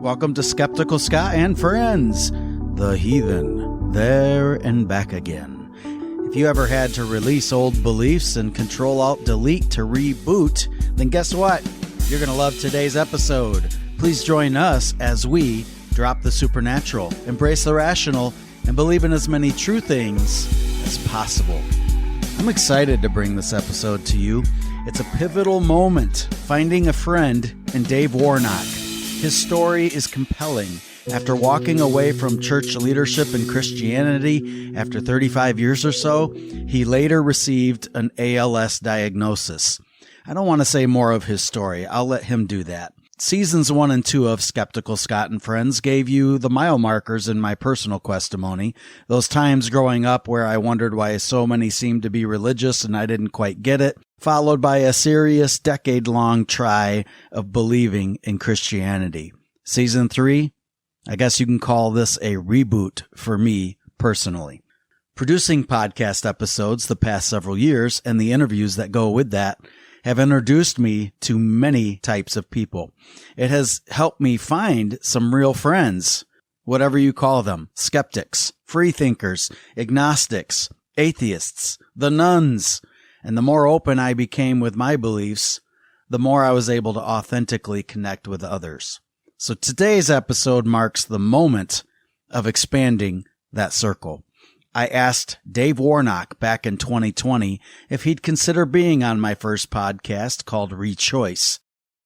Welcome to Skeptical Scott and Friends, the heathen, there and back again. If you ever had to release old beliefs and Control-Alt-Delete to reboot, then guess what? You're going to love today's episode. Please join us as we drop the supernatural, embrace the rational, and believe in as many true things as possible. I'm excited to bring this episode to you. It's a pivotal moment, finding a friend in Dave Warnock. His story is compelling. After walking away from church leadership and Christianity after 35 years or so, he later received an ALS diagnosis. I don't want to say more of his story. I'll let him do that. Seasons 1 and 2 of Skeptical Scott and Friends gave you the mile markers in my personal questimony. Those times growing up where I wondered why so many seemed to be religious and I didn't quite get it, followed by a serious decade-long try of believing in Christianity. Season 3, I guess you can call this a reboot for me personally. Producing podcast episodes the past several years and the interviews that go with that have introduced me to many types of people. It has helped me find some real friends, whatever you call them, skeptics, freethinkers, agnostics, atheists, the nuns. And the more open I became with my beliefs, the more I was able to authentically connect with others. So today's episode marks the moment of expanding that circle. I asked Dave Warnock back in 2020 if he'd consider being on my first podcast called Rechoice.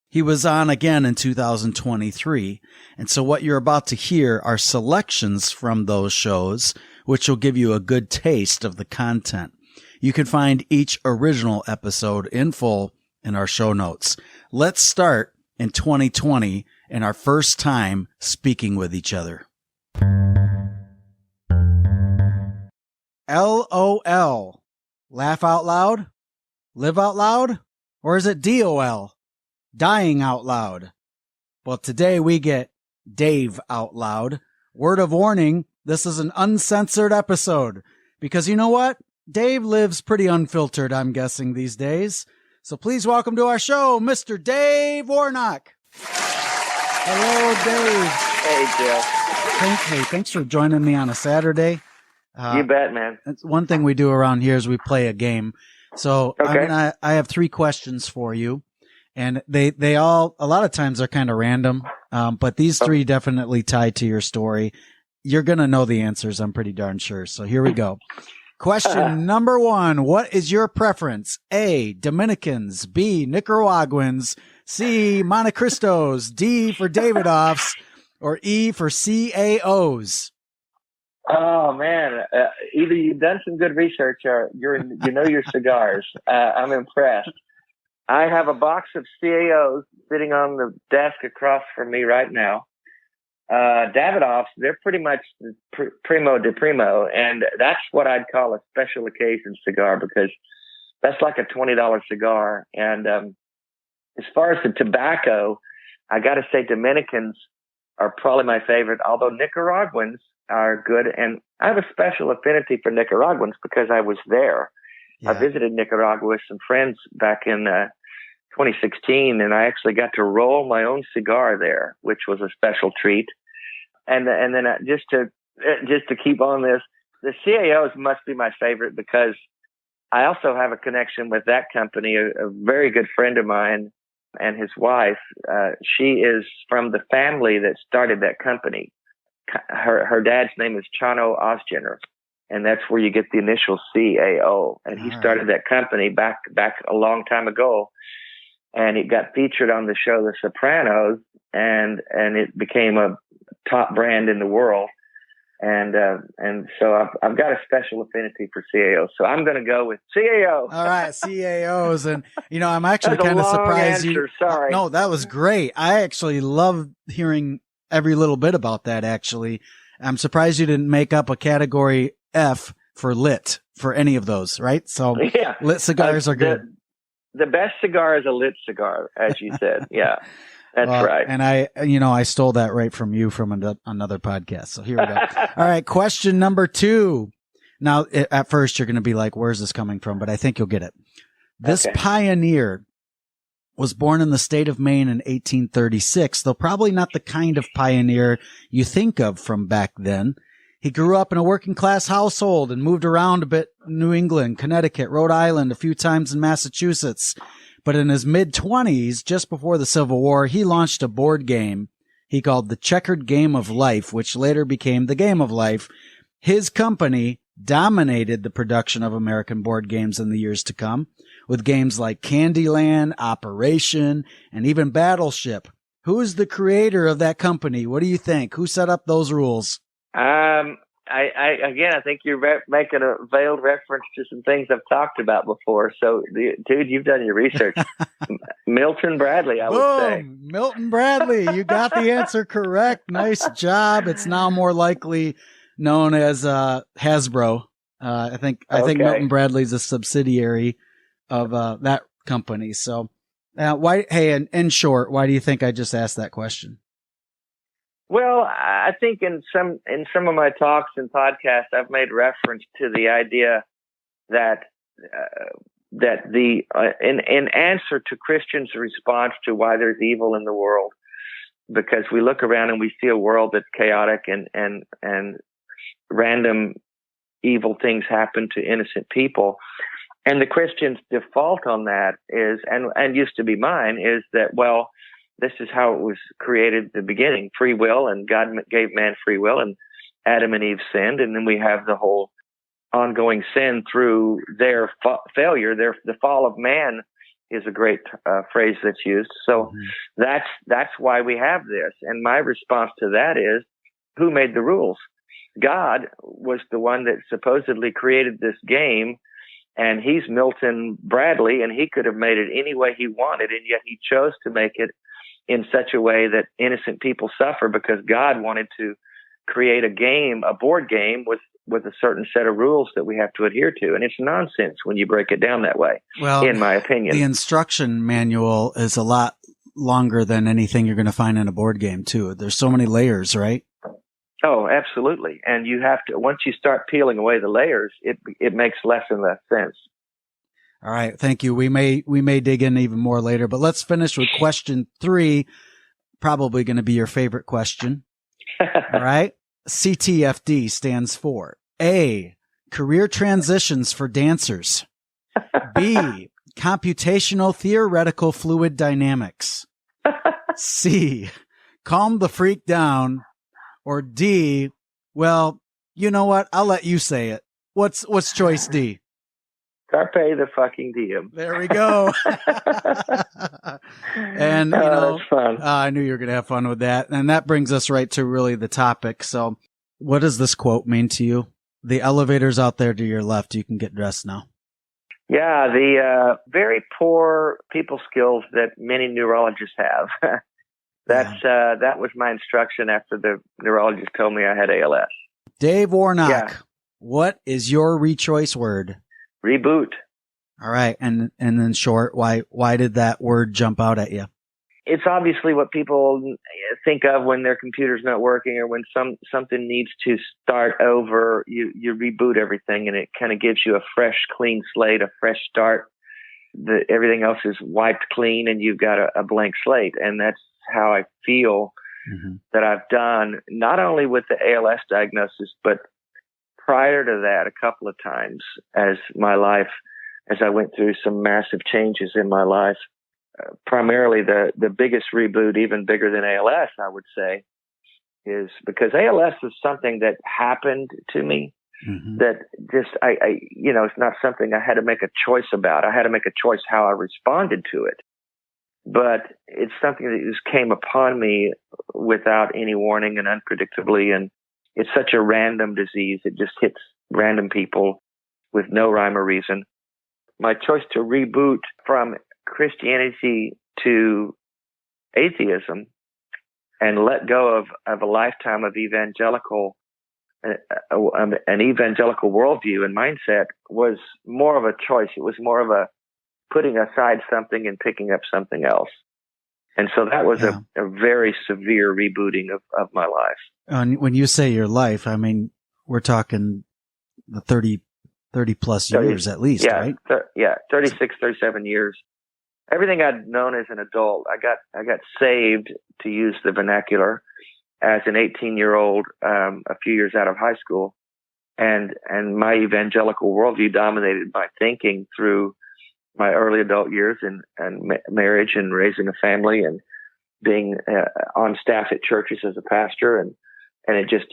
He was on again in 2023, and so what you're about to hear are selections from those shows, which will give you a good taste of the content. You can find each original episode in full in our show notes. Let's start in 2020 and our first time speaking with each other. LOL. Laugh out loud? Live out loud? Or is it DOL? Dying out loud? Well, today we get Dave out loud. Word of warning, this is an uncensored episode. Because you know what? Dave lives pretty unfiltered, I'm guessing, these days. So please welcome to our show, Mr. Dave Warnock. Hello, Dave. Hey, Joe. Thanks for joining me on a Saturday. You bet, man. One thing we do around here is we play a game. So okay. I have 3 questions for you, and they all, a lot of times, are kind of random. But these 3 definitely tie to your story. You're going to know the answers, I'm pretty darn sure. So here we go. Question number 1. What is your preference? A, Dominicans. B, Nicaraguans. C, Montecristos. D for Davidoffs. Or E for CAOs. Oh, man. Either you've done some good research or you know your cigars. I'm impressed. I have a box of CAOs sitting on the desk across from me right now. Davidoffs, they're pretty much primo de primo, and that's what I'd call a special occasion cigar because that's like a $20 cigar. And as far as the tobacco, I got to say Dominicans are probably my favorite, although Nicaraguans are good. And I have a special affinity for Nicaraguans because I was there. Yeah. I visited Nicaragua with some friends back in 2016, and I actually got to roll my own cigar there, which was a special treat. And then just to keep on this, the CAOs must be my favorite because I also have a connection with that company. A very good friend of mine and his wife, she is from the family that started that company. Her dad's name is Chano Osgener, and that's where you get the initial CAO. And he started that company back a long time ago, and it got featured on the show The Sopranos, and it became a top brand in the world. And so I've got a special affinity for CAO. So I'm going to go with CAO. All right, CAOs. And, I'm actually kind of surprised answer, sorry. No, that was great. I actually love hearing every little bit about that, actually. I'm surprised you didn't make up a category F for lit for any of those, right? So yeah. Lit cigars are good. The best cigar is a lit cigar, as you said. Yeah. That's right. And I stole that right from you from another podcast. So here we go. All right. Question number 2. Now, at first you're going to be like, where's this coming from? But I think you'll get it. This pioneer was born in the state of Maine in 1836, though probably not the kind of pioneer you think of from back then. He grew up in a working-class household and moved around a bit in New England, Connecticut, Rhode Island, a few times in Massachusetts. But in his mid-20s, just before the Civil War, he launched a board game he called the Checkered Game of Life, which later became the Game of Life. His company dominated the production of American board games in the years to come, with games like Candyland, Operation, and even Battleship. Who is the creator of that company? What do you think? Who set up those rules? I think you're making a veiled reference to some things I've talked about before. So, dude, you've done your research. Milton Bradley, I would say. Milton Bradley. You got the answer correct. Nice job. It's now more likely known as Hasbro. I think Milton Bradley's a subsidiary of that company. So, why? Hey, in short, why do you think I just asked that question? Well, I think in some of my talks and podcasts, I've made reference to the idea that in answer to Christians' response to why there's evil in the world, because we look around and we see a world that's chaotic and random evil things happen to innocent people, and the Christians' default on that is, and used to be mine, is that, well, this is how it was created at the beginning, free will, and God gave man free will, and Adam and Eve sinned, and then we have the whole ongoing sin through their failure. The fall of man is a great phrase that's used. So that's why we have this. And my response to that is, who made the rules? God was the one that supposedly created this game, and he's Milton Bradley, and he could have made it any way he wanted, and yet he chose to make it in such a way that innocent people suffer because God wanted to create a board game with a certain set of rules that we have to adhere to. And it's nonsense when you break it down that way, in my opinion. The instruction manual is a lot longer than anything you're going to find in a board game, too. There's so many layers, right? Oh, absolutely. And you have to, once you start peeling away the layers, it makes less and less sense. All right. Thank you. We may dig in even more later, but let's finish with question 3. Probably going to be your favorite question. All right. CTFD stands for A, career transitions for dancers. B, computational theoretical fluid dynamics. C, calm the freak down. Or D, well, you know what? I'll let you say it. What's choice D? Carpe the fucking Diem. There we go. And, that's fun. I knew you were going to have fun with that. And that brings us right to really the topic. So what does this quote mean to you? The elevator's out there to your left. You can get dressed now. Yeah, the very poor people skills that many neurologists have. That was my instruction after the neurologist told me I had ALS. Dave Warnock, What is your re-choice word? Reboot. All right. And in short, why did that word jump out at you? It's obviously what people think of when their computer's not working or when something needs to start over. You reboot everything and it kind of gives you a fresh, clean slate, a fresh start. Everything else is wiped clean and you've got a blank slate. And that's how I feel that I've done, not only with the ALS diagnosis, but prior to that, a couple of times as I went through some massive changes in my life. Primarily the biggest reboot, even bigger than ALS, I would say, is because ALS is something that happened to me that just, it's not something I had to make a choice about. I had to make a choice how I responded to it. But it's something that just came upon me without any warning and unpredictably. And it's such a random disease. It just hits random people with no rhyme or reason. My choice to reboot from Christianity to atheism and let go of a lifetime of an evangelical worldview and mindset was more of a choice. It was more of a putting aside something and picking up something else. And so that was a very severe rebooting of my life. When you say your life, I mean, we're talking the 30 plus years at least, right? 36, 37 years. everything I'd known as an adult. I got saved, to use the vernacular, as an 18-year-old, a few years out of high school. And my evangelical worldview dominated my thinking through my early adult years and marriage and raising a family and being on staff at churches as a pastor. And it just,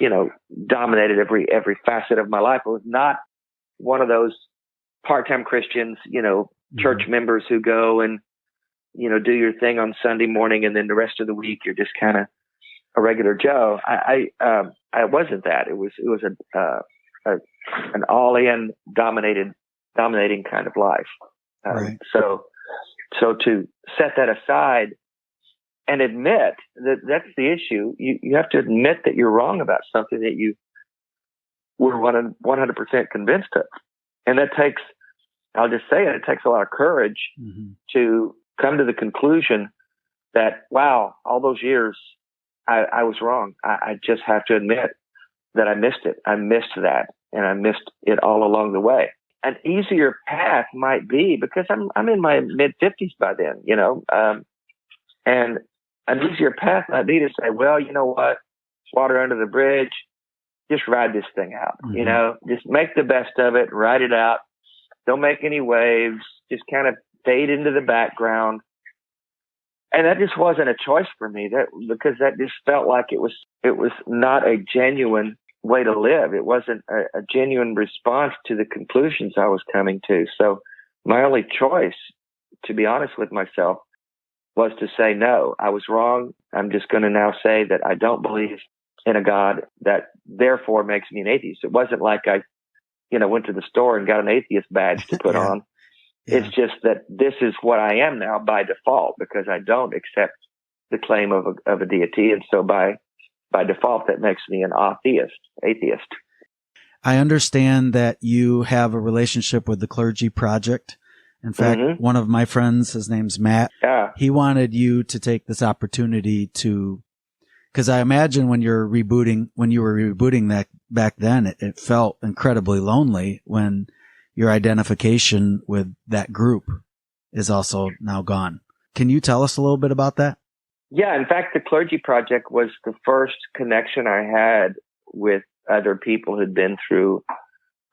dominated every facet of my life. I was not one of those part-time Christians, church members who go and, do your thing on Sunday morning, and then the rest of the week you're just kind of a regular Joe. I wasn't that. It was an all-in dominating kind of life. Right. So to set that aside and admit that that's the issue, you have to admit that you're wrong about something that you were 100% convinced of. And that takes, I'll just say it takes a lot of courage to come to the conclusion that, wow, all those years I was wrong. I just have to admit that I missed it. I missed that, and I missed it all along the way. An easier path might be, because I'm in my mid-50s by then, and an easier path might be to say, well, you know what, it's water under the bridge. Just ride this thing out, just make the best of it, ride it out. Don't make any waves. Just kind of fade into the background. And that just wasn't a choice for me, because that just felt like it was not a genuine way to live. It wasn't a genuine response to the conclusions I was coming to. So my only choice, to be honest with myself, was to say, no, I was wrong. I'm just going to now say that I don't believe in a God that therefore makes me an atheist. It wasn't like I, went to the store and got an atheist badge to put on. Yeah. It's just that this is what I am now by default, because I don't accept the claim of a deity. And so by default, that makes me an atheist. I understand that you have a relationship with the Clergy Project. In fact, one of my friends, his name's Matt, he wanted you to take this opportunity to, because I imagine when you were rebooting that back then, it felt incredibly lonely when your identification with that group is also now gone. Can you tell us a little bit about that? Yeah, in fact, the Clergy Project was the first connection I had with other people who'd been through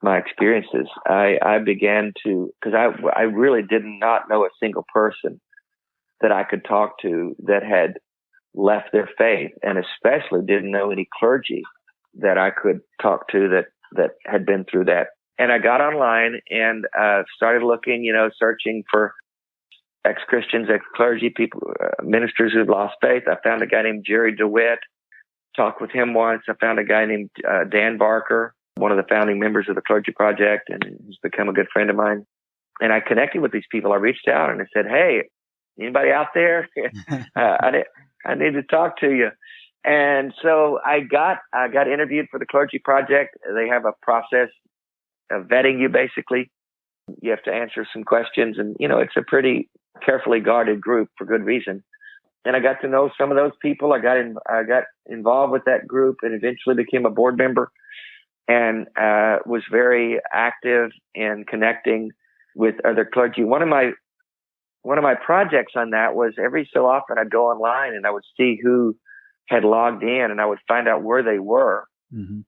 my experiences. I began to, because I really did not know a single person that I could talk to that had left their faith, and especially didn't know any clergy that I could talk to that had been through that. And I got online and started looking, searching for ex-Christians, ex-clergy, people, ministers who'd lost faith. I found a guy named Jerry DeWitt, talked with him once. I found a guy named Dan Barker, one of the founding members of the Clergy Project, and he's become a good friend of mine. And I connected with these people. I reached out and I said, hey, anybody out there? I need to talk to you. And so I got interviewed for the Clergy Project. They have a process of vetting you, basically. You have to answer some questions, and, it's a pretty carefully guarded group for good reason. And I got to know some of those people. I got involved with that group and eventually became a board member, and was very active in connecting with other clergy. One of my projects on that was every so often I'd go online and I would see who had logged in, and I would find out where they were. Mm-hmm.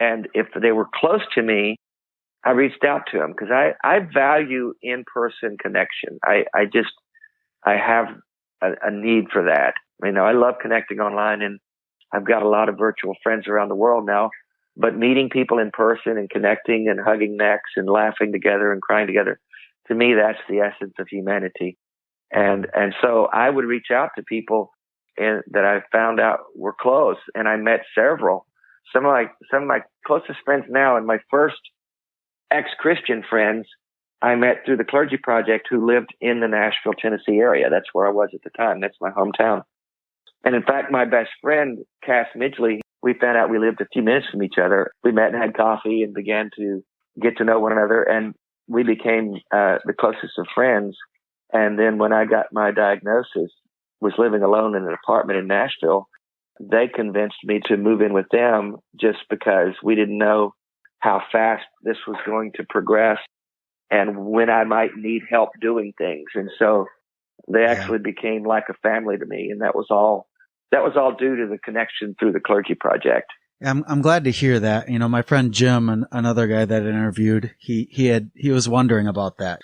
And if they were close to me, I reached out to them, because I value in-person connection. I have a need for that. I love connecting online, and I've got a lot of virtual friends around the world now, but meeting people in person and connecting and hugging necks and laughing together and crying together, to me, that's the essence of humanity. And so I would reach out to people that I found out were close, and I met several. Some of my closest friends now, and my first ex-Christian friends, I met through the Clergy Project, who lived in the Nashville, Tennessee area. That's where I was at the time. That's my hometown. And in fact, my best friend, Cass Midgley, we found out we lived a few minutes from each other. We met and had coffee and began to get to know one another, and we became the closest of friends. And then when I got my diagnosis, was living alone in an apartment in Nashville, they convinced me to move in with them, just because we didn't know how fast this was going to progress and when I might need help doing things. And so They actually became like a family to me, and that was all due to the connection through the Clergy Project. I'm glad to hear that. You know, my friend Jim, another guy that I interviewed, he was wondering about that.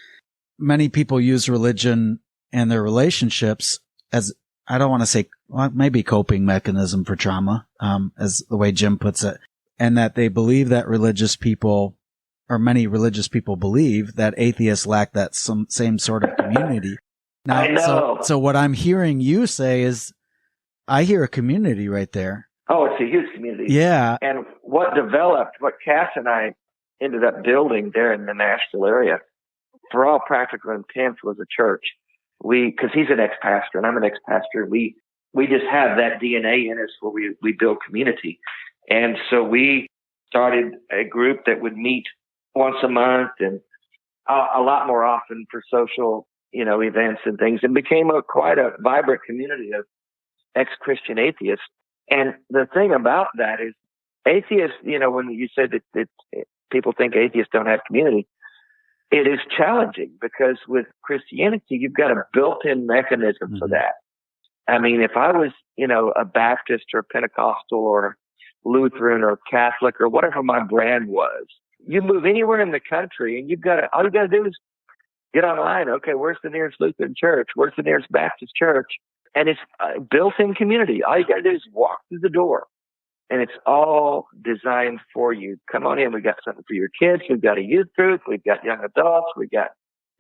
Many people use religion and their relationships as, I don't want to say, well, maybe coping mechanism for trauma, as the way Jim puts it, and that they believe that religious people, or many religious people believe that atheists lack that same sort of community. Now, I know. So what I'm hearing you say is, I hear a community right there. Oh, it's a huge community. Yeah. And what Cass and I ended up building there in the Nashville area, for all practical intents, was a church. Because he's an ex-pastor and I'm an ex-pastor, we just have that DNA in us where we build community. And so we started a group that would meet once a month and a lot more often for social, events and things, and became quite a vibrant community of ex-Christian atheists. And the thing about that is atheists, when you said that people think atheists don't have community, it is challenging because with Christianity, you've got a built-in mechanism for that. I mean, if I was, a Baptist or Pentecostal or Lutheran or Catholic or whatever my brand was, you move anywhere in the country and all you got to do is get online. Okay, where's the nearest Lutheran church? Where's the nearest Baptist church? And it's a built-in community. All you got to do is walk through the door, and it's all designed for you. Come on in. We got something for your kids. We've got a youth group. We've got young adults. We've got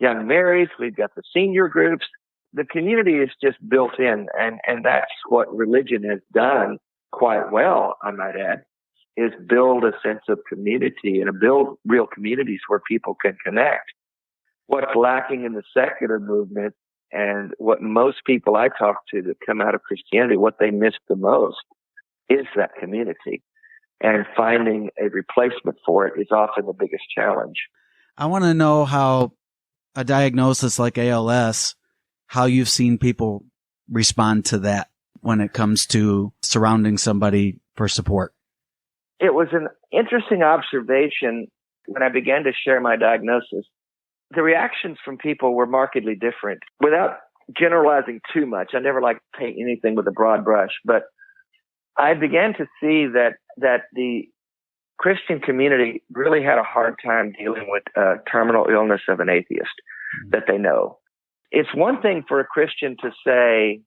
young marrieds. We've got the senior groups. The community is just built in, and that's what religion has done quite well, I might add, is build a sense of community and build real communities where people can connect. What's lacking in the secular movement, and what most people I talk to that come out of Christianity, what they miss the most is that community. And finding a replacement for it is often the biggest challenge. I want to know how a diagnosis like ALS, how you've seen people respond to that when it comes to surrounding somebody for support. It was an interesting observation when I began to share my diagnosis. The reactions from people were markedly different. Without generalizing too much, I never like to paint anything with a broad brush, but I began to see that the Christian community really had a hard time dealing with terminal illness of an atheist that they know. It's one thing for a Christian to say,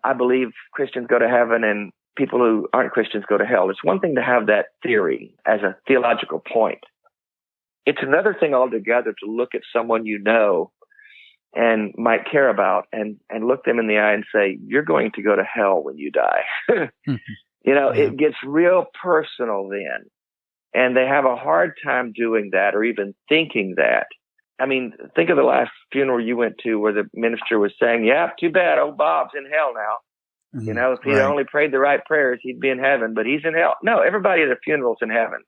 I believe Christians go to heaven and people who aren't Christians go to hell. It's one thing to have that theory as a theological point. It's another thing altogether to look at someone you know and might care about and look them in the eye and say, you're going to go to hell when you die. It gets real personal then. And they have a hard time doing that or even thinking that. I mean, think of the last funeral you went to where the minister was saying, yeah, too bad, old Bob's in hell now. If he'd only prayed the right prayers, he'd be in heaven, but he's in hell. No, everybody at a funeral's in heaven.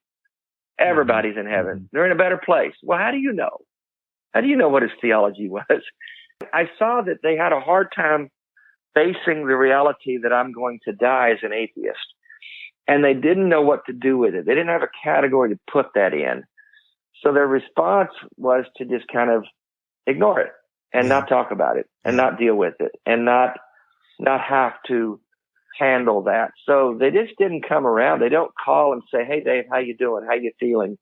Everybody's in heaven. They're in a better place. Well, how do you know? How do you know what his theology was? I saw that they had a hard time facing the reality that I'm going to die as an atheist. And they didn't know what to do with it. They didn't have a category to put that in. So their response was to just kind of ignore it and not talk about it and not deal with it and not have to handle that. So they just didn't come around. They don't call and say, hey, Dave, how you doing? How you feeling?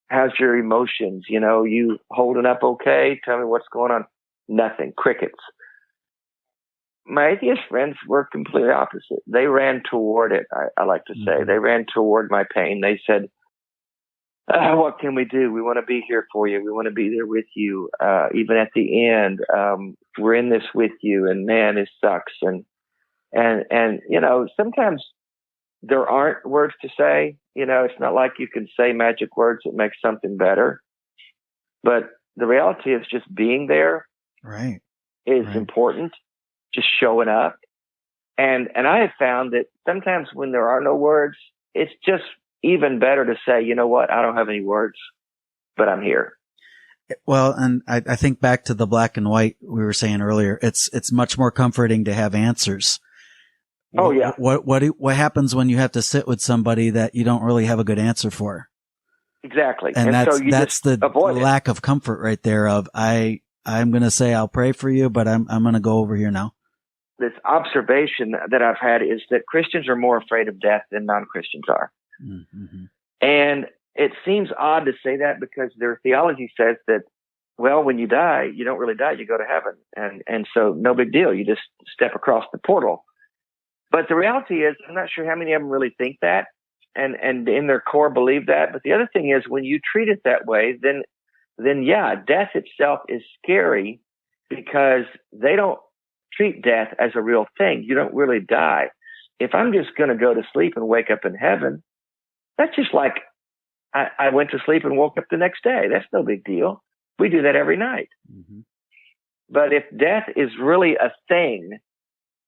How's your emotions? You holding up okay? Tell me what's going on. Nothing. Crickets. My atheist friends were completely opposite. They ran toward it, I like to say. They ran toward my pain. They said, what can we do? We want to be here for you. We want to be there with you. Even at the end, we're in this with you, and man, it sucks. And sometimes there aren't words to say. It's not like you can say magic words that make something better. But the reality is just being there is important. Just showing up. And I have found that sometimes when there are no words, it's just even better to say, you know what? I don't have any words, but I'm here. Well, and I think back to the black and white we were saying earlier. It's much more comforting to have answers. Oh yeah. What happens when you have to sit with somebody that you don't really have a good answer for? Exactly. And that's the lack of comfort right there of I I'm going to say I'll pray for you, but I'm going to go over here now. This observation that I've had is that Christians are more afraid of death than non-Christians are. Mm-hmm. And it seems odd to say that because their theology says that, well, when you die, you don't really die, you go to heaven. And so no big deal. You just step across the portal. But the reality is, I'm not sure how many of them really think that and in their core believe that. But the other thing is, when you treat it that way, then yeah, death itself is scary because they don't treat death as a real thing. You don't really die. If I'm just going to go to sleep and wake up in heaven, that's just like I went to sleep and woke up the next day. That's no big deal. We do that every night. Mm-hmm. But if death is really a thing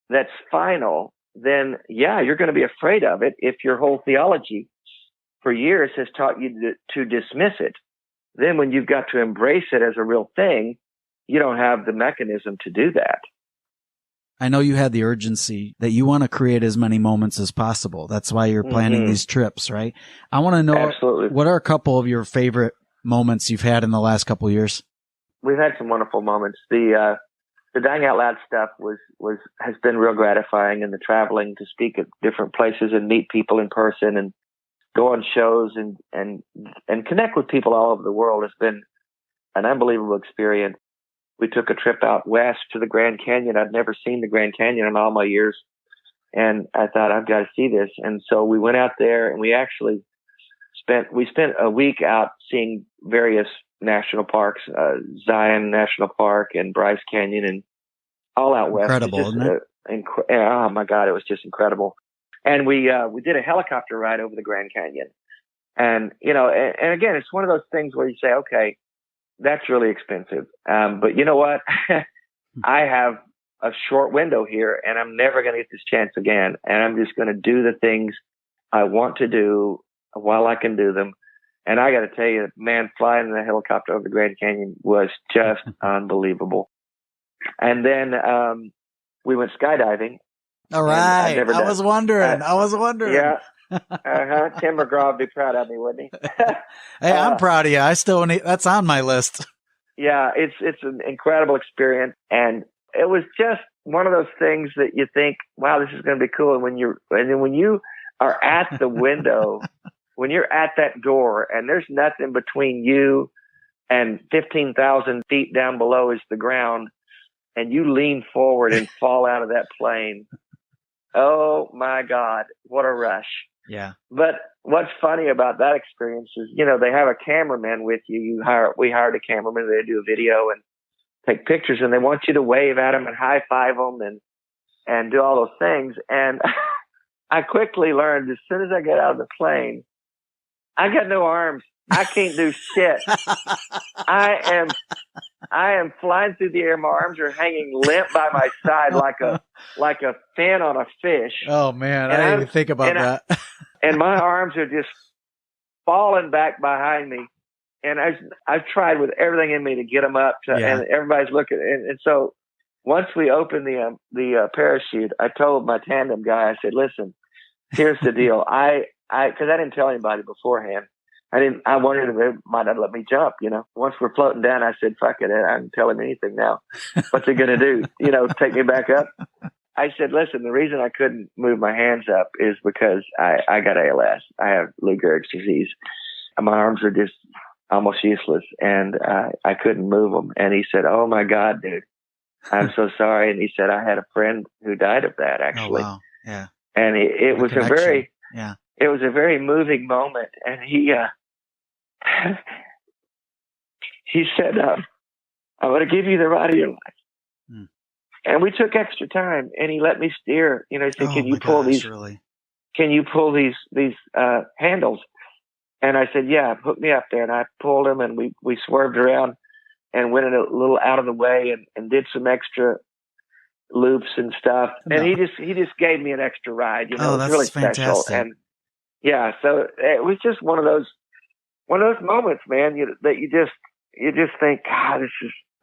that's final, then yeah, you're going to be afraid of it if your whole theology for years has taught you to dismiss it. Then when you've got to embrace it as a real thing, you don't have the mechanism to do that. I know you had the urgency that you want to create as many moments as possible. That's why you're planning these trips, right? I want to know, absolutely, what are a couple of your favorite moments you've had in the last couple of years? We've had some wonderful moments. The Dying Out Loud stuff has been real gratifying, and the traveling to speak at different places and meet people in person and go on shows and connect with people all over the world has been an unbelievable experience. We took a trip out west to the Grand Canyon. I'd never seen the Grand Canyon in all my years. And I thought, I've got to see this. And so we went out there and we actually spent a week out seeing various national parks, Zion National Park and Bryce Canyon and all out west. Incredible, isn't it? Oh my God, it was just incredible. And we did a helicopter ride over the Grand Canyon. And, and again, it's one of those things where you say, okay, that's really expensive. But you know what? I have a short window here and I'm never going to get this chance again. And I'm just going to do the things I want to do while I can do them. And I got to tell you, man, flying in the helicopter over the Grand Canyon was just unbelievable. And then, we went skydiving. All right. I was wondering. Yeah. Tim McGraw would be proud of me, wouldn't he? Hey, I'm proud of you. I still need, that's on my list. Yeah, it's an incredible experience, and it was just one of those things that you think, wow, this is going to be cool. And then when you are at the window, when you're at that door, and there's nothing between you and 15,000 feet down below is the ground, and you lean forward and fall out of that plane. Oh my God, what a rush. Yeah. But what's funny about that experience is, they have a cameraman with you. We hired a cameraman. They do a video and take pictures, and they want you to wave at them and high five them and do all those things. And I quickly learned as soon as I get out of the plane, I got no arms. I can't do shit. I am flying through the air. My arms are hanging limp by my side like a fin on a fish. Oh man, I didn't even think about that. And my arms are just falling back behind me. And I've tried with everything in me to get them up and everybody's looking. And so once we opened the parachute, I told my tandem guy, I said, listen, here's the deal. Cause I didn't tell anybody beforehand. I wanted them, they might not let me jump, Once we're floating down, I said, fuck it, I can tell him anything now. What's he going to do? Take me back up? I said, listen, the reason I couldn't move my hands up is because I got ALS. I have Lou Gehrig's disease. My arms are just almost useless, and I couldn't move them. And he said, oh my God, dude, I'm so sorry. And he said, I had a friend who died of that, actually. Oh, wow. Yeah. And it was it was a very moving moment. And he said, I'm going to give you the ride of your life. Hmm. And we took extra time, and he let me steer. He said, can you pull these handles? And I said, yeah, hook me up there. And I pulled him, and we swerved around and went a little out of the way and did some extra loops and stuff. And he just gave me an extra ride. It was really fantastic. Special. And yeah, so it was just one of those moments, man, that you just think, God,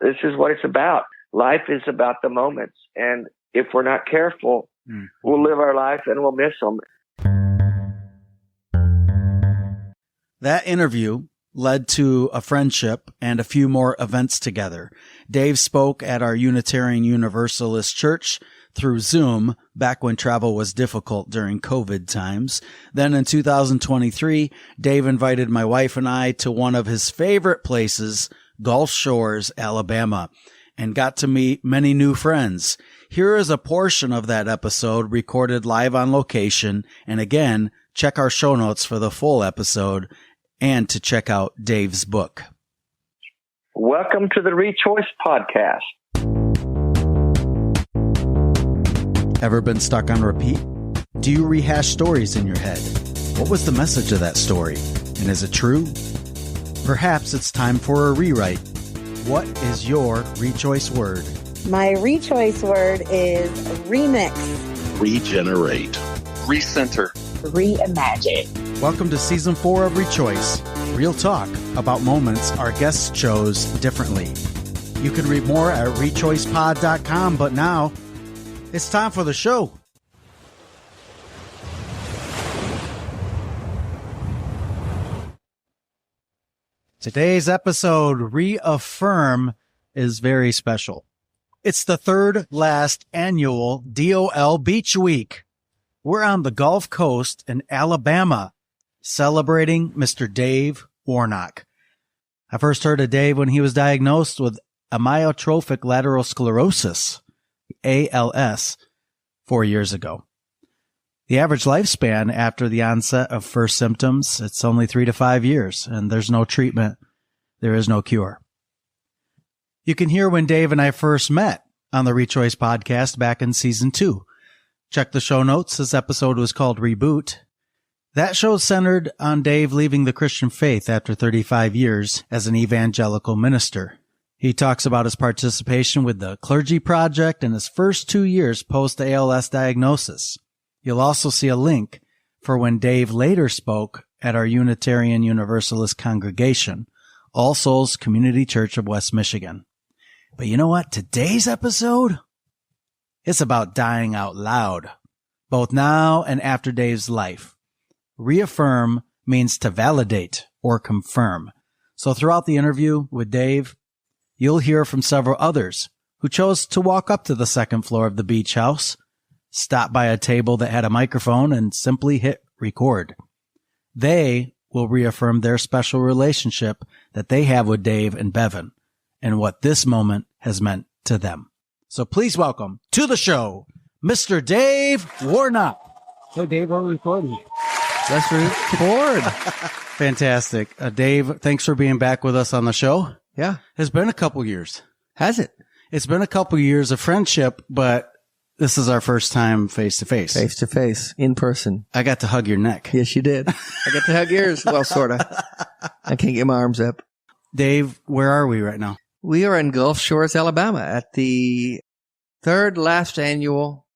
this is what it's about. Life is about the moments. And if we're not careful, we'll live our life and we'll miss them. That interview led to a friendship and a few more events together. Dave spoke at our Unitarian Universalist church through Zoom back when travel was difficult during COVID times. Then in 2023, Dave invited my wife and I to one of his favorite places, Gulf Shores, Alabama, and got to meet many new friends. Here is a portion of that episode recorded live on location. And again, check our show notes for the full episode and to check out Dave's book. Welcome to the Rechoice Podcast. Ever been stuck on repeat? Do you rehash stories in your head? What was the message of that story? And is it true? Perhaps it's time for a rewrite. What is your Rechoice word? My Rechoice word is remix, regenerate, recenter, reimagine. Welcome to Season 4 of Rechoice, real talk about moments our guests chose differently. You can read more at rechoicepod.com, but now it's time for the show. Today's episode, Reaffirm, is very special. It's the third last annual DOL Beach Week. We're on the Gulf Coast in Alabama, celebrating Mr. Dave Warnock. I first heard of Dave when he was diagnosed with amyotrophic lateral sclerosis, ALS, 4 years ago. The average lifespan after the onset of first symptoms, it's only 3 to 5 years, and there's no treatment. There is no cure. You can hear when Dave and I first met on the Rechoice podcast back in Season 2. Check the show notes. This episode was called Reboot. That show centered on Dave leaving the Christian faith after 35 years as an evangelical minister. He talks about his participation with the Clergy Project and his first 2 years post-ALS diagnosis. You'll also see a link for when Dave later spoke at our Unitarian Universalist congregation, All Souls Community Church of West Michigan. But you know what? Today's episode, it's about dying out loud, both now and after Dave's life. Reaffirm means to validate or confirm. So throughout the interview with Dave, you'll hear from several others who chose to walk up to the second floor of the beach house, stop by a table that had a microphone, and simply hit record. They will reaffirm their special relationship that they have with Dave and Bevan and what this moment has meant to them. So please welcome to the show, Mr. Dave Warnock. So Dave, we're recording. Let's record. Fantastic. Dave, thanks for being back with us on the show. Yeah. It's been a couple years. Has it? It's been a couple years of friendship, but this is our first time face to face. Face to face, in person. I got to hug your neck. Yes, you did. I got to hug yours. Well, sort of. I can't get my arms up. Dave, where are we right now? We are in Gulf Shores, Alabama at the third last annual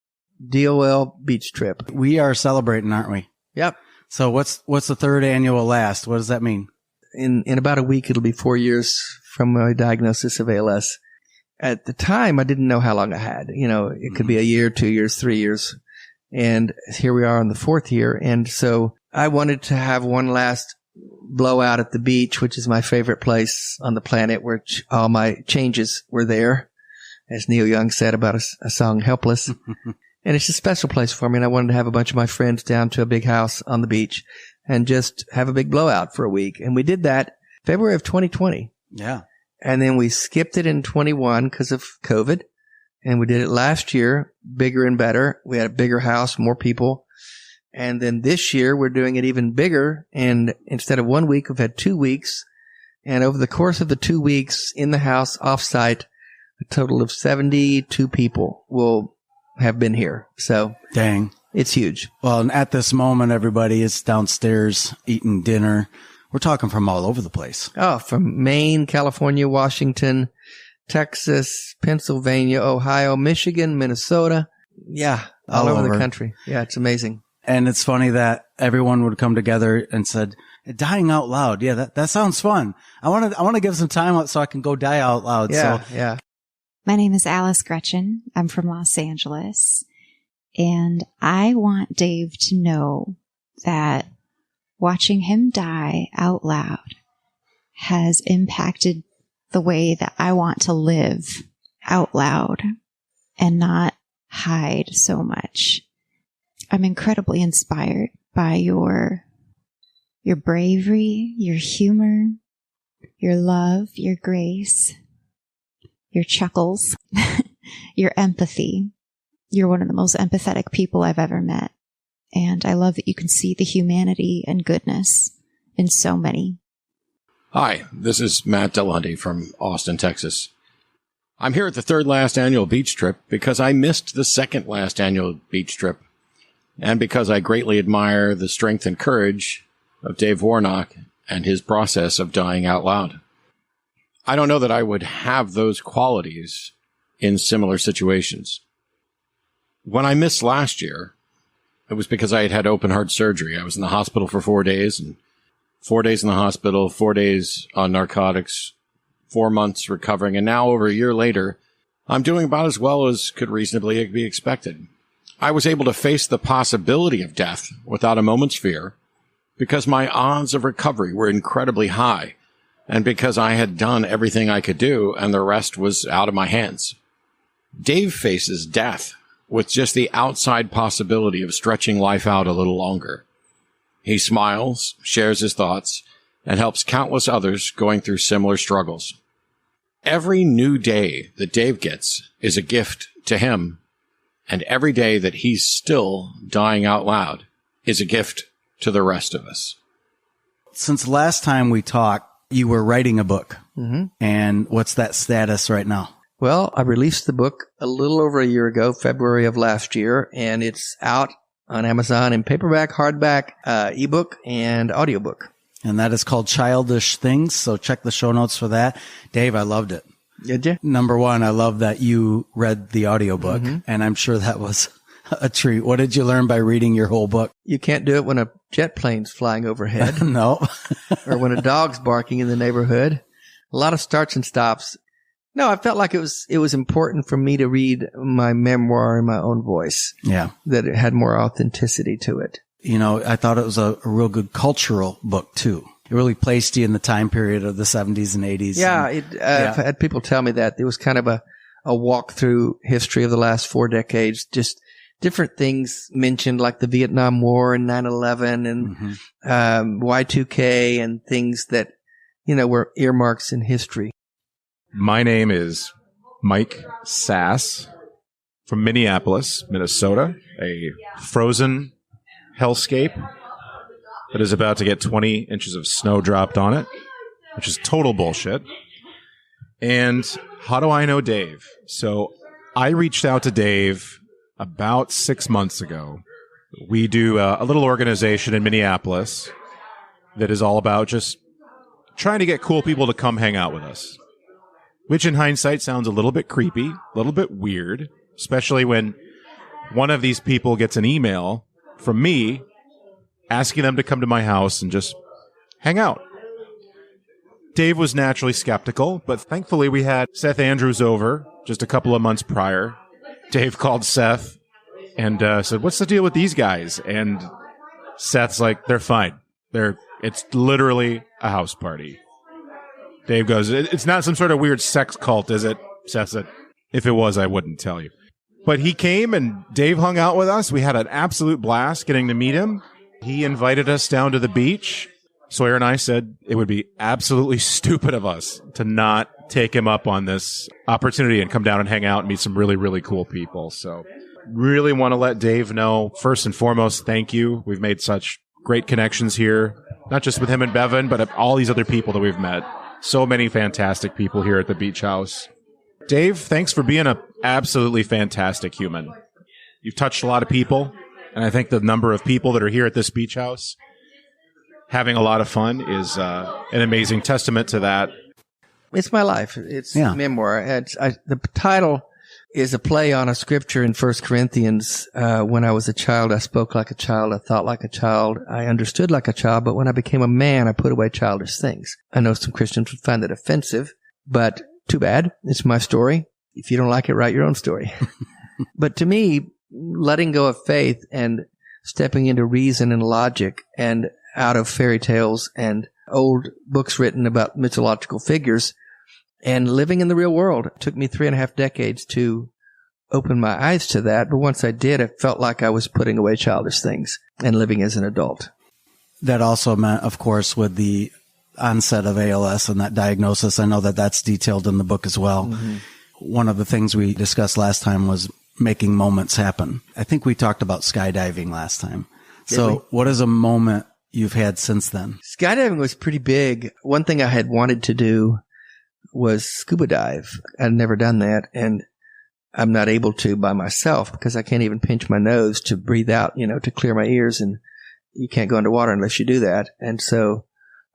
DOL beach trip. We are celebrating, aren't we? Yep. So what's the third annual last? What does that mean? In about a week, it'll be 4 years from my diagnosis of ALS. At the time, I didn't know how long I had. You know, it could be a year, 2 years, 3 years. And here we are in the fourth year. And so I wanted to have one last blowout at the beach, which is my favorite place on the planet, where all my changes were there, as Neil Young said about a song, Helpless. And it's a special place for me. And I wanted to have a bunch of my friends down to a big house on the beach and just have a big blowout for a week. And we did that February of 2020. Yeah. And then we skipped it in 21 because of COVID. And we did it last year, bigger and better. We had a bigger house, more people. And then this year, we're doing it even bigger. And instead of 1 week, we've had 2 weeks. And over the course of the 2 weeks in the house, off-site, a total of 72 people will have been here. So dang, it's huge. Well, and at this moment, everybody is downstairs eating dinner. We're talking from all over the place. Oh, from Maine, California, Washington, Texas, Pennsylvania, Ohio, Michigan, Minnesota. Yeah, all over the country. Yeah, it's amazing. And it's funny that everyone would come together and said, dying out loud. Yeah, that sounds fun. I want to give some time out so I can go die out loud. Yeah, so. yeah. My name is Alice Gretchen. I'm from Los Angeles. And I want Dave to know that watching him die out loud has impacted the way that I want to live out loud and not hide so much. I'm incredibly inspired by your bravery, your humor, your love, your grace, your chuckles, your empathy. You're one of the most empathetic people I've ever met. And I love that you can see the humanity and goodness in so many. Hi, this is Matt Delundy from Austin, Texas. I'm here at the third last annual beach trip because I missed the second last annual beach trip, and because I greatly admire the strength and courage of Dave Warnock and his process of dying out loud. I don't know that I would have those qualities in similar situations. When I missed last year, it was because I had had open heart surgery. I was in the hospital for 4 days, and 4 days in the hospital, 4 days on narcotics, 4 months recovering, and now over a year later, I'm doing about as well as could reasonably be expected. I was able to face the possibility of death without a moment's fear because my odds of recovery were incredibly high, and because I had done everything I could do and the rest was out of my hands. Dave faces death with just the outside possibility of stretching life out a little longer. He smiles, shares his thoughts, and helps countless others going through similar struggles. Every new day that Dave gets is a gift to him, and every day that he's still dying out loud is a gift to the rest of us. Since last time we talked, you were writing a book. Mm-hmm. And what's that status right now? Well, I released the book a little over a year ago, February of last year, and it's out on Amazon in paperback, hardback, ebook, and audiobook. And that is called Childish Things. So check the show notes for that. Dave, I loved it. Did you? Number one, I love that you read the audiobook, and I'm sure that was a treat. What did you learn by reading your whole book? You can't do it when a jet plane's flying overhead. No. Or when a dog's barking in the neighborhood. A lot of starts and stops. No, I felt like it was important for me to read my memoir in my own voice. Yeah. That it had more authenticity to it. You know, I thought it was a real good cultural book too. It really placed you in the time period of the 70s and 80s. Yeah, and, I've had people tell me that. It was kind of a walk through history of the last 4 decades. Just different things mentioned like the Vietnam War and 9/11 and Y2K and things that, were earmarks in history. My name is Mike Sass from Minneapolis, Minnesota, a frozen hellscape that is about to get 20 inches of snow dropped on it, which is total bullshit. And how do I know Dave? So I reached out to Dave about 6 months ago. We do a little organization in Minneapolis that is all about just trying to get cool people to come hang out with us. Which in hindsight sounds a little bit creepy, a little bit weird, especially when one of these people gets an email from me asking them to come to my house and just hang out. Dave was naturally skeptical, but thankfully we had Seth Andrews over just a couple of months prior. Dave called Seth and said, "What's the deal with these guys?" And Seth's like, "They're fine. It's literally a house party." Dave goes, "It's not some sort of weird sex cult, is it?" Seth said, "If it was, I wouldn't tell you." But he came and Dave hung out with us. We had an absolute blast getting to meet him. He invited us down to the beach. Sawyer and I said it would be absolutely stupid of us to not take him up on this opportunity and come down and hang out and meet some really, really cool people. So really want to let Dave know, first and foremost, thank you. We've made such great connections here, not just with him and Bevan, but all these other people that we've met. So many fantastic people here at the beach house. Dave, thanks for being an absolutely fantastic human. You've touched a lot of people, and I think the number of people that are here at this beach house having a lot of fun is an amazing testament to that. It's my life. It's memoir. The title is a play on a scripture in 1 Corinthians. When I was a child, I spoke like a child. I thought like a child. I understood like a child. But when I became a man, I put away childish things. I know some Christians would find that offensive, but too bad. It's my story. If you don't like it, write your own story. But to me, letting go of faith and stepping into reason and logic and out of fairy tales and old books written about mythological figures and living in the real world. It took me 3.5 decades to open my eyes to that. But once I did, it felt like I was putting away childish things and living as an adult. That also meant, of course, with the onset of ALS and that diagnosis, I know that that's detailed in the book as well. Mm-hmm. One of the things we discussed last time was making moments happen. I think we talked about skydiving last time. So what is a moment you've had since then? Skydiving was pretty big. One thing I had wanted to do was scuba dive. I'd never done that, and I'm not able to by myself because I can't even pinch my nose to breathe out, to clear my ears, and you can't go underwater unless you do that. And so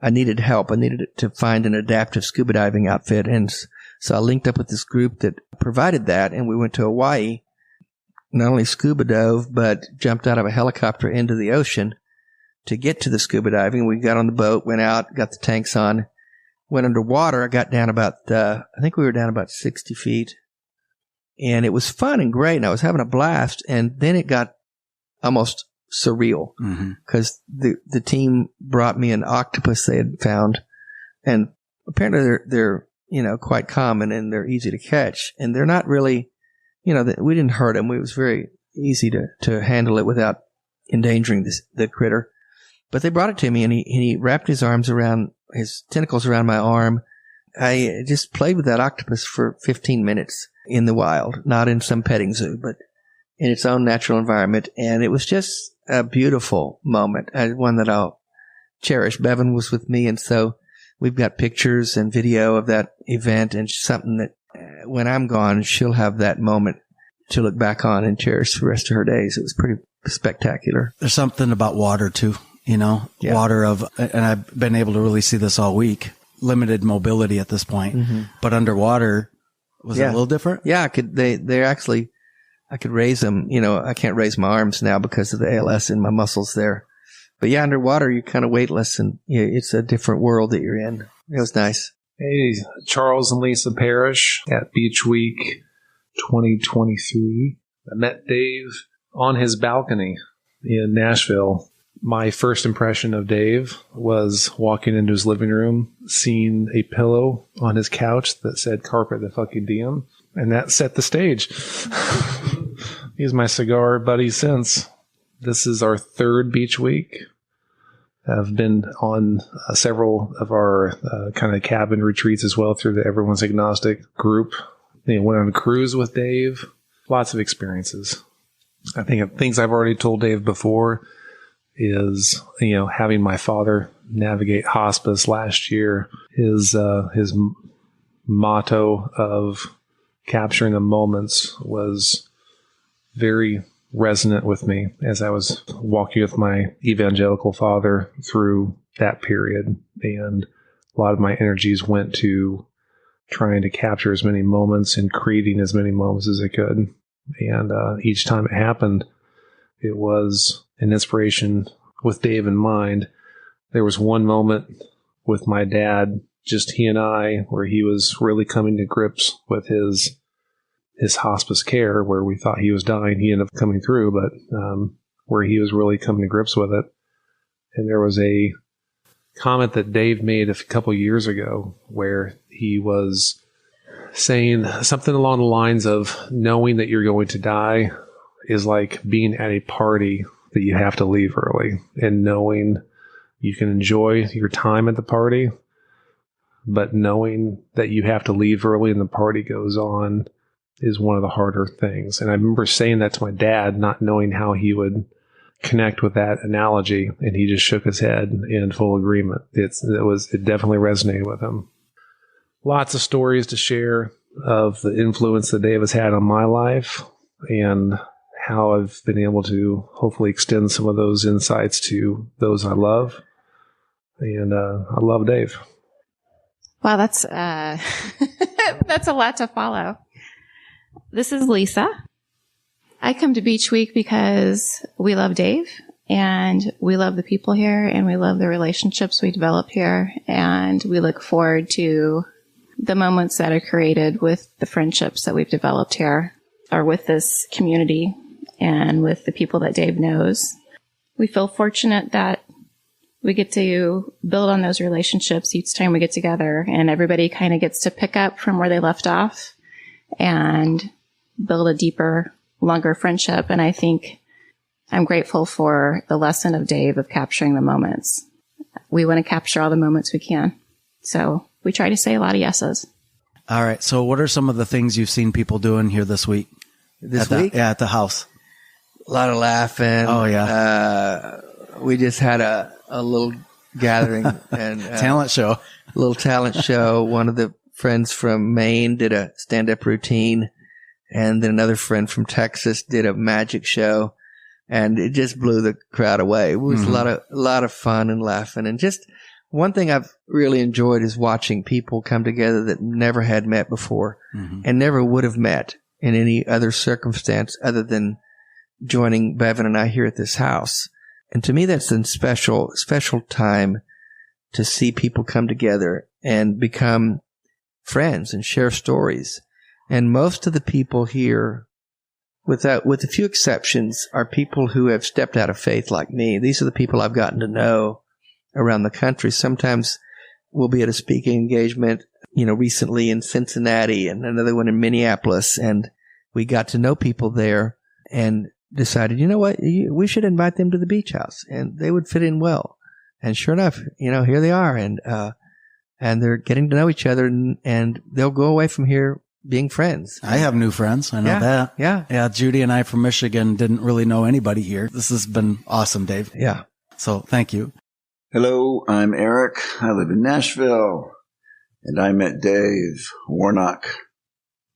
I needed help. I needed to find an adaptive scuba diving outfit, and so I linked up with this group that provided that, and we went to Hawaii. Not only scuba dove, but jumped out of a helicopter into the ocean to get to the scuba diving. We got on the boat, went out, got the tanks on, went underwater. I got down about, I think we were down about 60 feet. And it was fun and great, and I was having a blast. And then it got almost surreal because the team brought me an octopus they had found. And apparently they're quite common and they're easy to catch. And they're not really, we didn't hurt him. It was very easy to handle it without endangering the critter. But they brought it to me, and he wrapped his tentacles around my arm. I just played with that octopus for 15 minutes in the wild, not in some petting zoo, but in its own natural environment. And it was just a beautiful moment, one that I'll cherish. Bevan was with me, and so we've got pictures and video of that event, and something that when I'm gone, she'll have that moment to look back on and cherish the rest of her days. It was pretty spectacular. There's something about water too, water and I've been able to really see this all week, limited mobility at this point, but underwater, was it a little different? Yeah, I could raise them. I can't raise my arms now because of the ALS in my muscles there. But yeah, underwater, you're kind of weightless, and it's a different world that you're in. It was nice. Hey, Charles and Lisa Parrish at Beach Week 2023. I met Dave on his balcony in Nashville. My first impression of Dave was walking into his living room, seeing a pillow on his couch that said Carpe, the Fuckin Diem, and that set the stage. He's my cigar buddy since. This is our third Beach Week. I've been on several of our kind of cabin retreats as well through the Everyone's Agnostic group. Went on a cruise with Dave. Lots of experiences. I think of things I've already told Dave before is, having my father navigate hospice last year. His motto of capturing the moments was very resonant with me as I was walking with my evangelical father through that period. And a lot of my energies went to trying to capture as many moments and creating as many moments as I could. And each time it happened, it was an inspiration with Dave in mind. There was one moment with my dad, just he and I, where he was really coming to grips with his hospice care, where we thought he was dying. He ended up coming through, but where he was really coming to grips with it. And there was a comment that Dave made a couple years ago where he was saying something along the lines of knowing that you're going to die is like being at a party that you have to leave early, and knowing you can enjoy your time at the party, but knowing that you have to leave early and the party goes on is one of the harder things. And I remember saying that to my dad, not knowing how he would connect with that analogy, and he just shook his head in full agreement. It definitely resonated with him. Lots of stories to share of the influence that Dave has had on my life and how I've been able to hopefully extend some of those insights to those I love. And I love Dave. Wow, that's that's a lot to follow. This is Lisa. I come to Beach Week because we love Dave, and we love the people here, and we love the relationships we develop here, and we look forward to the moments that are created with the friendships that we've developed here, or with this community and with the people that Dave knows. We feel fortunate that we get to build on those relationships each time we get together, and everybody kind of gets to pick up from where they left off and build a deeper, longer friendship. And I think I'm grateful for the lesson of Dave of capturing the moments. We want to capture all the moments we can. So we try to say a lot of yeses. All right. So what are some of the things you've seen people doing here this week? At the house. A lot of laughing. Oh, yeah. We just had a little gathering and talent show. A little talent show. One of the friends from Maine did a stand-up routine, and then another friend from Texas did a magic show, and it just blew the crowd away. It was a lot of fun and laughing. And just one thing I've really enjoyed is watching people come together that never had met before and never would have met in any other circumstance other than joining Bevan and I here at this house. And to me, that's a special time to see people come together and become friends and share stories. And most of the people here, with a few exceptions, are people who have stepped out of faith like me. These are the people I've gotten to know around the country. Sometimes we'll be at a speaking engagement, recently in Cincinnati and another one in Minneapolis. And we got to know people there and decided, you know what, we should invite them to the beach house, and they would fit in well. And sure enough, here they are, and they're getting to know each other, and they'll go away from here being friends. I have new friends. I know that. Yeah. Yeah. Judy and I from Michigan didn't really know anybody here. This has been awesome, Dave. Yeah. So thank you. Hello, I'm Eric. I live in Nashville, and I met Dave Warnock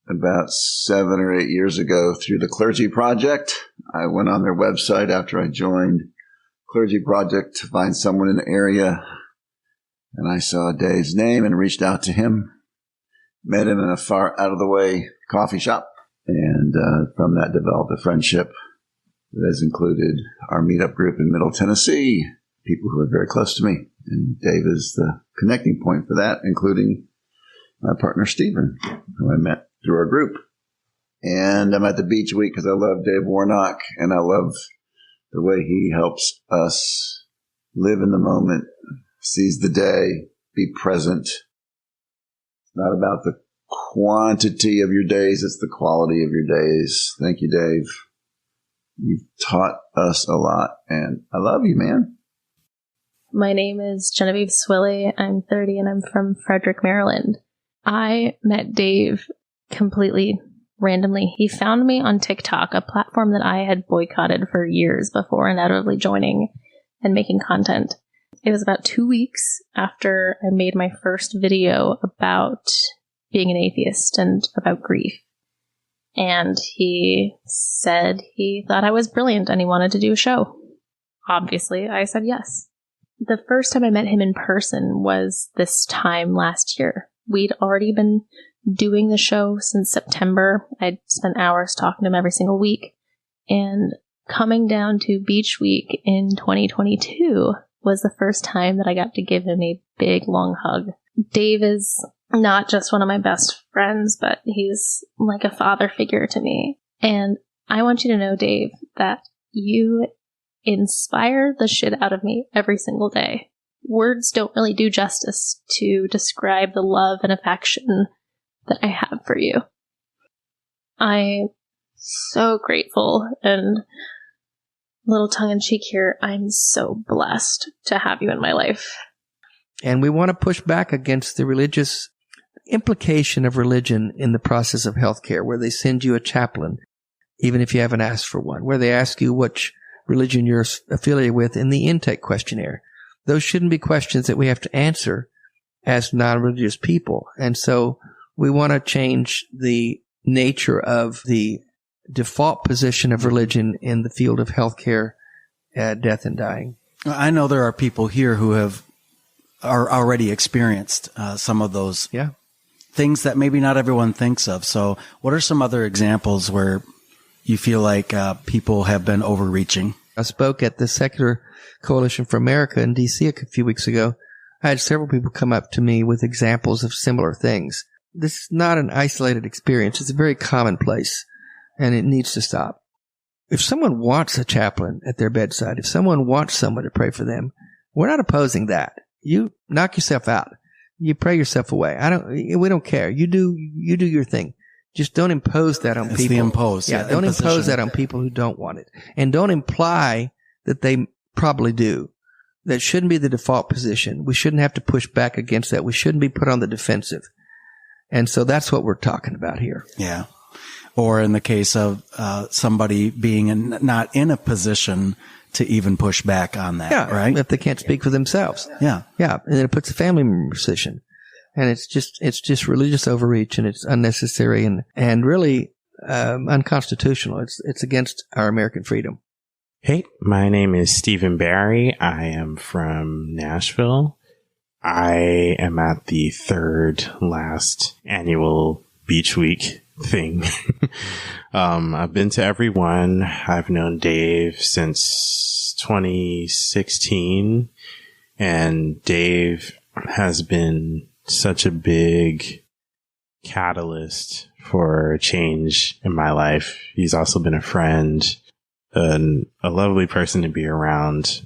about 7 or 8 years ago through the Clergy Project. I went on their website after I joined Clergy Project to find someone in the area, and I saw Dave's name and reached out to him. Met him in a far out of the way coffee shop, and from that developed a friendship that has included our meetup group in Middle Tennessee, people who are very close to me. And Dave is the connecting point for that, including my partner Stephen, who I met through our group. And I'm at the beach week because I love Dave Warnock, and I love the way he helps us live in the moment, seize the day, be present. It's not about the quantity of your days, it's the quality of your days. Thank you, Dave. You've taught us a lot, and I love you, man. My name is Genevieve Swilley. I'm 30 and I'm from Frederick, Maryland. I met Dave completely randomly. He found me on TikTok, a platform that I had boycotted for years before inevitably joining and making content. It was about 2 weeks after I made my first video about being an atheist and about grief. And he said he thought I was brilliant and he wanted to do a show. Obviously, I said yes. The first time I met him in person was this time last year. We'd already been doing the show since September. I'd spent hours talking to him every single week. And coming down to Beach Week in 2022 was the first time that I got to give him a big, long hug. Dave is not just one of my best friends, but he's like a father figure to me. And I want you to know, Dave, that you inspire the shit out of me every single day. Words don't really do justice to describe the love and affection that I have for you. I'm so grateful, and a little tongue-in-cheek here, I'm so blessed to have you in my life. And we want to push back against the religious implication of religion in the process of healthcare, where they send you a chaplain, even if you haven't asked for one, where they ask you which religion you're affiliated with in the intake questionnaire. Those shouldn't be questions that we have to answer as non-religious people. And so we want to change the nature of the default position of religion in the field of healthcare, death and dying. I know there are people here who are already experienced some of those things that maybe not everyone thinks of. So what are some other examples where you feel like people have been overreaching? I spoke at the Secular Coalition for America in D.C. a few weeks ago. I had several people come up to me with examples of similar things. This is not an isolated experience. It's a very commonplace, and it needs to stop. If someone wants a chaplain at their bedside, if someone wants someone to pray for them, We're not opposing that. You knock yourself out. You pray yourself away. We don't care. You do your thing. Just don't impose that on people. It's the impose. Yeah, don't impose that on people who don't want it. And don't imply that they probably do. That shouldn't be the default position. We shouldn't have to push back against that. We shouldn't be put on the defensive. And so that's what we're talking about here. Yeah. Or in the case of somebody being not in a position to even push back on that, right? If they can't speak for themselves. Yeah. Yeah. And then it puts the family member in a position. And it's just religious overreach, and it's unnecessary and really unconstitutional. It's against our American freedom. Hey, my name is Stephen Barry. I am from Nashville. I am at the third last annual Beach Week thing. I've been to every one. I've known Dave since 2016, and Dave has been such a big catalyst for change in my life. He's also been a friend, and a lovely person to be around.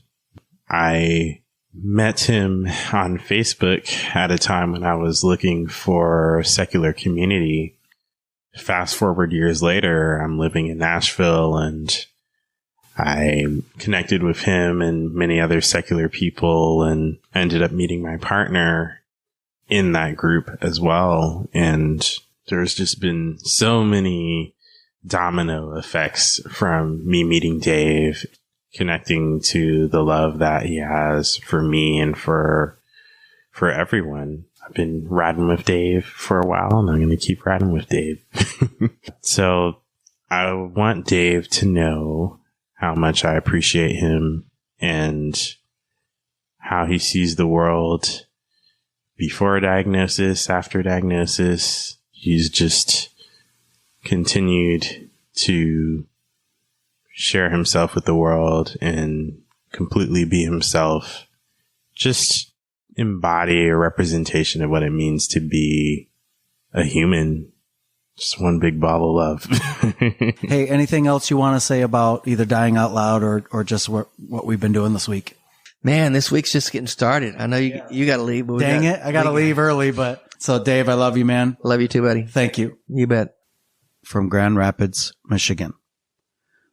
I met him on Facebook at a time when I was looking for secular community. Fast forward years later, I'm living in Nashville, and I connected with him and many other secular people, and ended up meeting my partner in that group as well. And there's just been so many domino effects from me meeting Dave, connecting to the love that he has for me and for everyone. I've been riding with Dave for a while, and I'm going to keep riding with Dave. So I want Dave to know how much I appreciate him and how he sees the world before diagnosis, after diagnosis. He's just continued to share himself with the world and completely be himself. Just embody a representation of what it means to be a human. Just one big ball of love. Hey, anything else you want to say about either Dying Out Loud or just what we've been doing this week? Man, this week's just getting started. I know you got to leave. But Dang it. I got to leave early, but so Dave, I love you, man. Love you too, buddy. Thank you. You bet. From Grand Rapids, Michigan.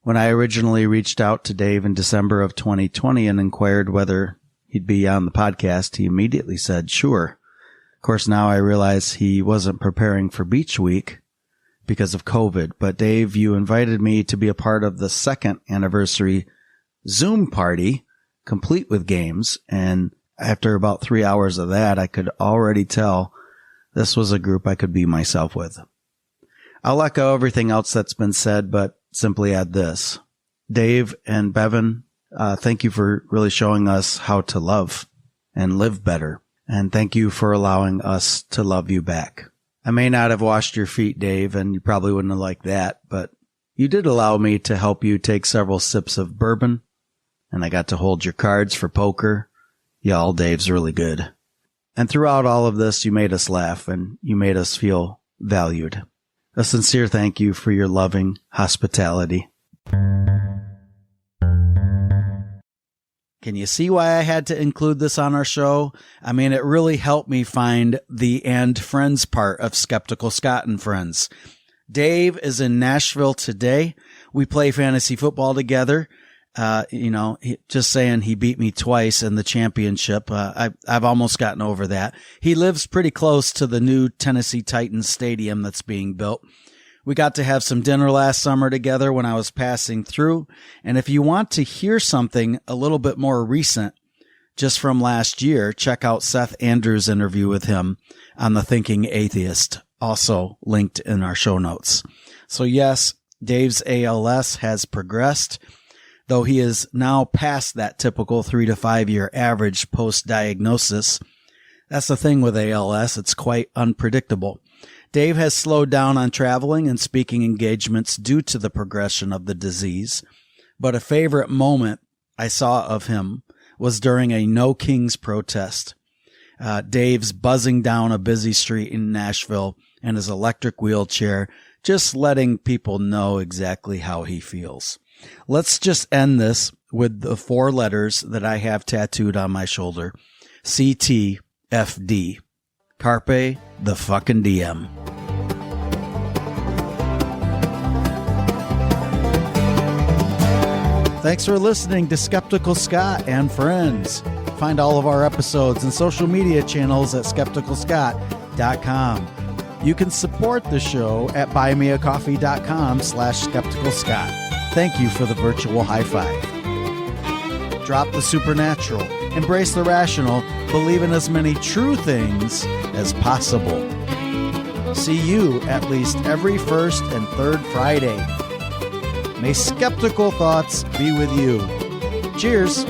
When I originally reached out to Dave in December of 2020 and inquired whether he'd be on the podcast, he immediately said, sure. Of course, now I realize he wasn't preparing for Beach Week because of COVID. But Dave, you invited me to be a part of the second anniversary Zoom party, complete with games. And after about 3 hours of that, I could already tell this was a group I could be myself with. I'll echo everything else that's been said, but simply add this. Dave and Bevan, thank you for really showing us how to love and live better. And thank you for allowing us to love you back. I may not have washed your feet, Dave, and you probably wouldn't have liked that, but you did allow me to help you take several sips of bourbon, and I got to hold your cards for poker. Y'all, Dave's really good. And throughout all of this, you made us laugh and you made us feel valued. A sincere thank you for your loving hospitality. Can you see why I had to include this on our show? I mean, it really helped me find the and friends part of Skeptical Scott and Friends. Dave is in Nashville today. We play fantasy football together. Just saying he beat me twice in the championship. I've almost gotten over that. He lives pretty close to the new Tennessee Titans stadium that's being built. We got to have some dinner last summer together when I was passing through. And if you want to hear something a little bit more recent, just from last year, check out Seth Andrews' interview with him on the Thinking Atheist, also linked in our show notes. So yes, Dave's ALS has progressed, though he is now past that typical 3 to 5 year average post-diagnosis. That's the thing with ALS. It's quite unpredictable. Dave has slowed down on traveling and speaking engagements due to the progression of the disease. But a favorite moment I saw of him was during a No Kings protest. Dave's buzzing down a busy street in Nashville in his electric wheelchair, just letting people know exactly how he feels. Let's just end this with the 4 letters that I have tattooed on my shoulder. CTFD. Carpe the fucking Diem. Thanks for listening to Skeptical Scott and Friends. Find all of our episodes and social media channels at skepticalscott.com. You can support the show at buymeacoffee.com/skepticalscott. Thank you for the virtual high five. Drop the supernatural, embrace the rational, believe in as many true things as possible. See you at least every first and third Friday. May skeptical thoughts be with you. Cheers.